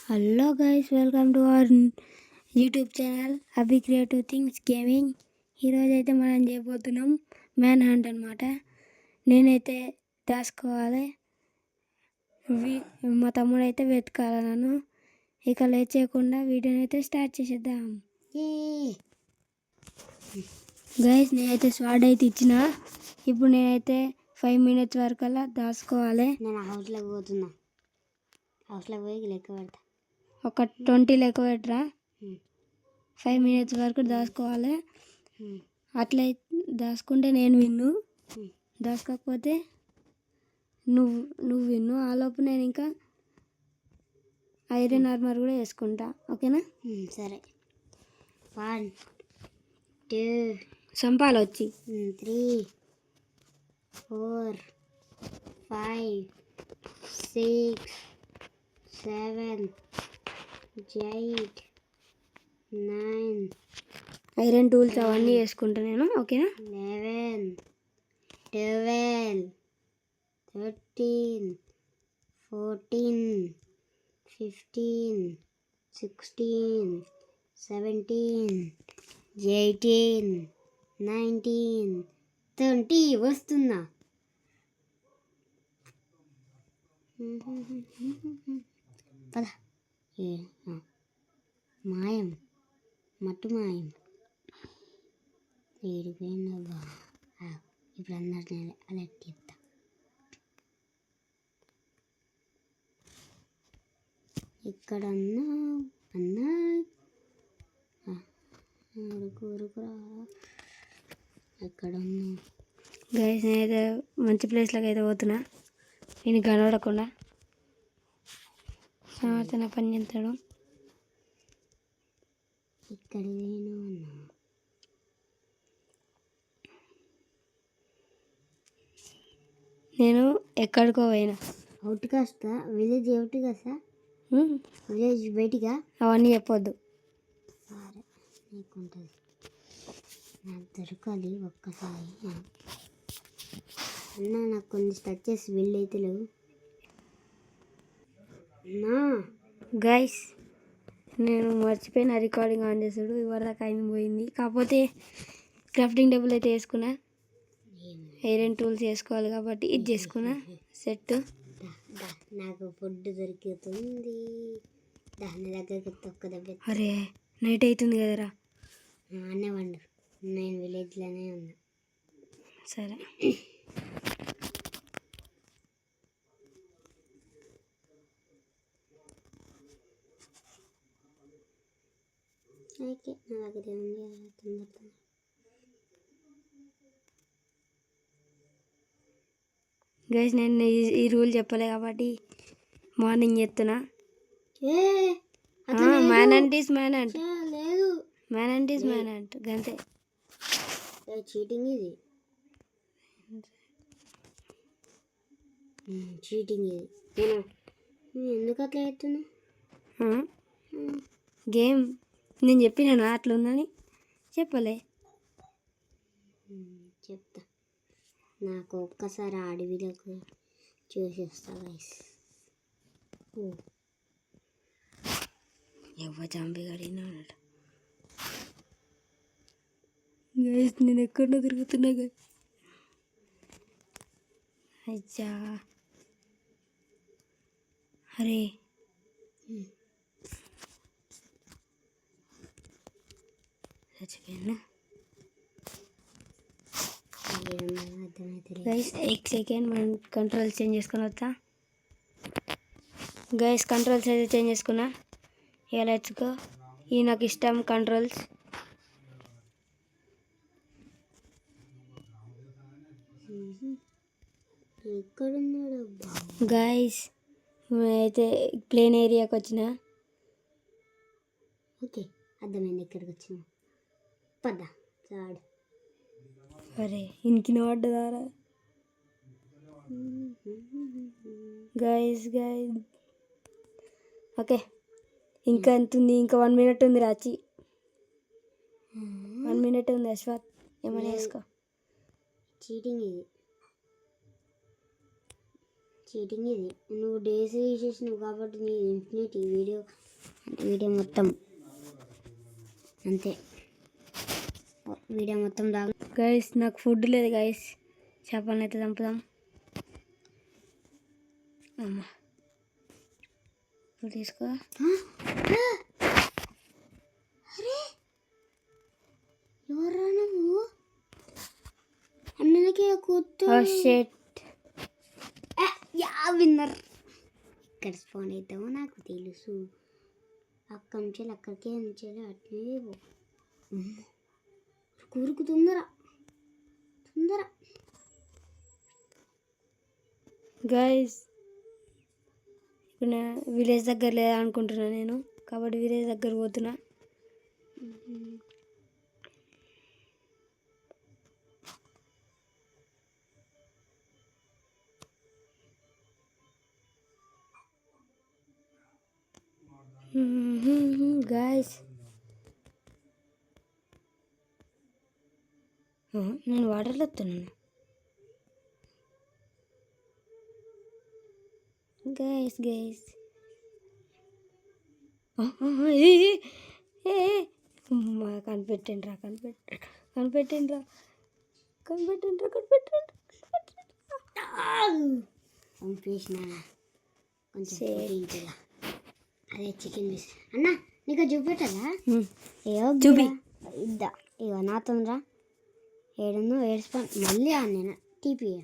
Hello guys, welcome to our YouTube channel Abhi creative things gaming. ఈరోజు అయితే మనం చేయబోతున్నాం మ్యాన్ హంట్ అనమాట. నేనైతే దాచుకోవాలి, మా తమ్ముడు అయితే వెతకాలి నన్ను. ఇక లేట్ చేయకుండా వీడియోని అయితే స్టార్ట్ చేసేద్దాం. గైస్, నేనైతే స్వాడ్ అయితే ఇచ్చిన. ఇప్పుడు నేనైతే 5 minutes వరకు అలా దాచుకోవాలి. నేను హౌస్లోకి పోతున్నా. హౌస్లోకి పోయి లెక్క పెడతా. ఒక 20 లెక్క పెట్టరా. 5 minutes వరకు దాచుకోవాలి. అట్లా దాచుకుంటే నేను విన్ను, దాచుకోకపోతే నువ్వు విన్ను. ఆలోపు నేను ఇంకా ఐరన్ ఆర్మర్ కూడా వేసుకుంటా. ఓకేనా? సరే. 1 2 చంపాలి వచ్చి 3 4 5 6 7 8 9 ఐరన్ టూల్స్ అవన్నీ వేసుకుంటా నేను. ఓకేనా? 11 12 13 14 15 16 17 18 19 20 వస్తున్నా. పద. మాయం, మట్టు మాయం. ఏడిపోయిందబ్బా. ఇప్పుడు అందరినీ అలర్ట్ చెప్తా. ఇక్కడన్నా అన్నా ఊరుకురా. ఎక్కడన్నా గైస్, నేనైతే మంచి ప్లేస్లోకి అయితే పోతున్నా. నేను కనబడకుండా సమర్థన పని చేస్తాడు. ఇక్కడ నేను ఎక్కడికో పోయినా. అవుట్ కాస్తా, విలేజ్ అవుట్ కాస్తా, విలేజ్ బయటిగా అవన్నీ చెప్పొద్దు. సరే, నీకుంటుంది. నాకు దొరకాలి ఒక్కసారి. అన్నా, నాకు కొన్ని స్ట్రక్చర్స్ బిల్డ్ అయితే లేవు అన్నా. గైస్, నేను మర్చిపోయిన రికార్డింగ్ ఆన్ చేసాడు. ఇవరిదాకా అయిన పోయింది. కాకపోతే క్రాఫ్టింగ్ టేబుల్ అయితే వేసుకున్నా. ఐరన్ టూల్స్ వేసుకోవాలి కాబట్టి ఇది చేసుకున్నా సెట్. నాకు ఫుడ్ దొరుకుతుంది. దాని దగ్గరికి తొక్క దెబ్బ. అరే, నైట్ అవుతుంది కదరా. అనే వండు, నేను విలేజ్లోనే ఉన్నా. సరే. ఓకే, నా దగ్గర ఉంది. తొందరగా గైస్, నేను ఈ రూల్ చెప్పలే కాబట్టి మార్నింగ్ చెప్తున్నా. మ్యాన్ అంట్ ఈస్ మ్యాన్ అంట్. లేదు, మ్యాన్ అంట్ ఈస్ మ్యాన్ అంట్ గంతే. చీటింగ్ ఇది, చీటింగ్ ఇది. నేను ఎందుకు అట్లా చెప్తున్నా? గేమ్ నేను చెప్పినాను అట్లా ఉందని. చెప్పలే. చెప్తా. నాకు ఒక్కసారి అడవిలోకి చూసేస్తా గైస్. ఎవ్వ చంపి గడినాడు గైస్. నేను ఎక్కడో తిరుగుతున్నా గైస్. అచ్చా, అరే చచ్చిపోయినా గైస్. 1 సెకండ్ మనం కంట్రోల్స్ చేంజ్ చేసుకుని వస్తా. గైస్, కంట్రోల్స్ అయితే చేంజ్ చేసుకున్నా. ఇక లెట్స్ గో. ఈ నాకు ఇష్టం కంట్రోల్స్. ఎక్కడున్నాడు గైస్, అయితే ప్లేన్ ఏరియాకి వచ్చిన. ఓకే, అర్థమైంది ఎక్కడికి వచ్చిన. పద చాడు. అరే, ఇంకిన పడ్డదారా. గైస్ ఓకే, ఇంకా ఎంత ఉంది? ఇంకా 1 minute ఉంది రాచి. 1 minute ఉంది. అశ్వత్, ఏమైనా వేసుకో. చీటింగ్ ఇది, చీటింగ్ ఇది. నువ్వు డేస్ తీసేసినావు కాబట్టి నీ ఇన్ఫినిటీ వీడియో మొత్తం అంతే. వీడియో మొత్తం గైస్ నాకు ఫుడ్ లేదు గైస్. చేపలను అయితే చంపుదాం. అమ్మా ఇప్పుడు తీసుకో. అరే ఎవరా నువ్వు? అన్నకి కూర్చో. విన్నర్. ఇక్కడ స్పాన్ అవుతామో నాకు తెలుసు. అక్కడి నుంచి అక్కడికే నుంచి అట్లే కూరుకు తొందర. గైస్ ఇప్పుడు విలేజ్ దగ్గర లేదా అనుకుంటున్నా నేను, కాబట్టి విలేజ్ దగ్గర పోతున్నా. గైస్ నేను వాటర్లో వస్తున్నాను. గైస్ కనిపెట్టండిరా. పంపేసిన కొంచెం. అదే చికెన్ పీస్ అన్న నీకు చూపెట్టాలా? చూపి. ఇద్దా ఇక నా తొందర ఏడుందో ఏడుస్తాను మళ్ళీ నేను టీపీగా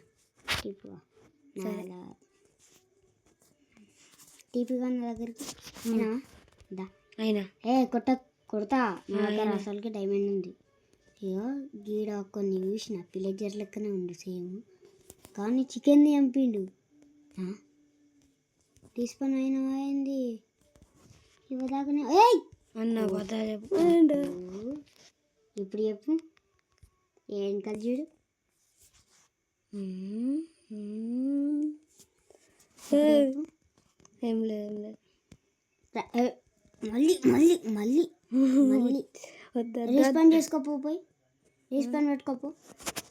నా దగ్గరికి అయినా కొడతా నా దగ్గర అసలుకి డైమండ్ ఉంది. ఇక గీడ కొన్ని చూసిన పిల్లజర్ లెక్కనే ఉండు సేమ్, కానీ చికెన్ని చంపిండు. తీసుకొని అయింది ఇవ్వదాకనే. అన్న ఇప్పుడు చెప్పు ఏం కలిసి చూడు. ఏం లేదు. మళ్ళీ రీస్పాండ్ చేసుకోపో, పోయి రీస్పాండ్ పెట్టుకోపో.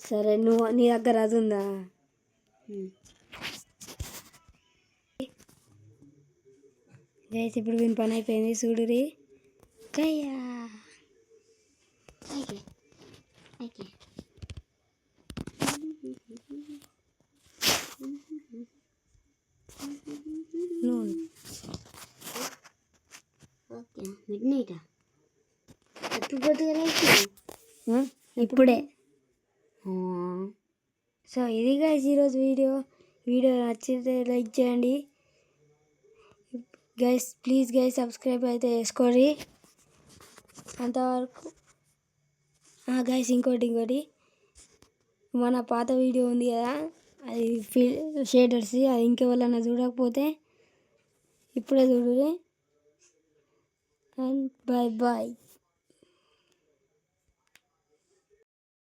సరే నువ్వు నీ దగ్గర అది ఉందా? గైస్ ఇప్పుడు వీని పని అయిపోయింది చూడురి. కయ్యా మిడ్ నైటా? ఇప్పుడే. సో ఇది గైస్ ఈరోజు వీడియో నచ్చితే లైక్ చేయండి గైస్. ప్లీజ్ గైస్ సబ్స్క్రైబ్ అయితే చేసుకోండి. అంతవరకు గైస్ ఇంకోటి మన పాత వీడియో ఉంది కదా, అది షేడర్స్. అది ఇంకెవరన్నా చూడకపోతే ఇప్పుడే చూడండి. And bye.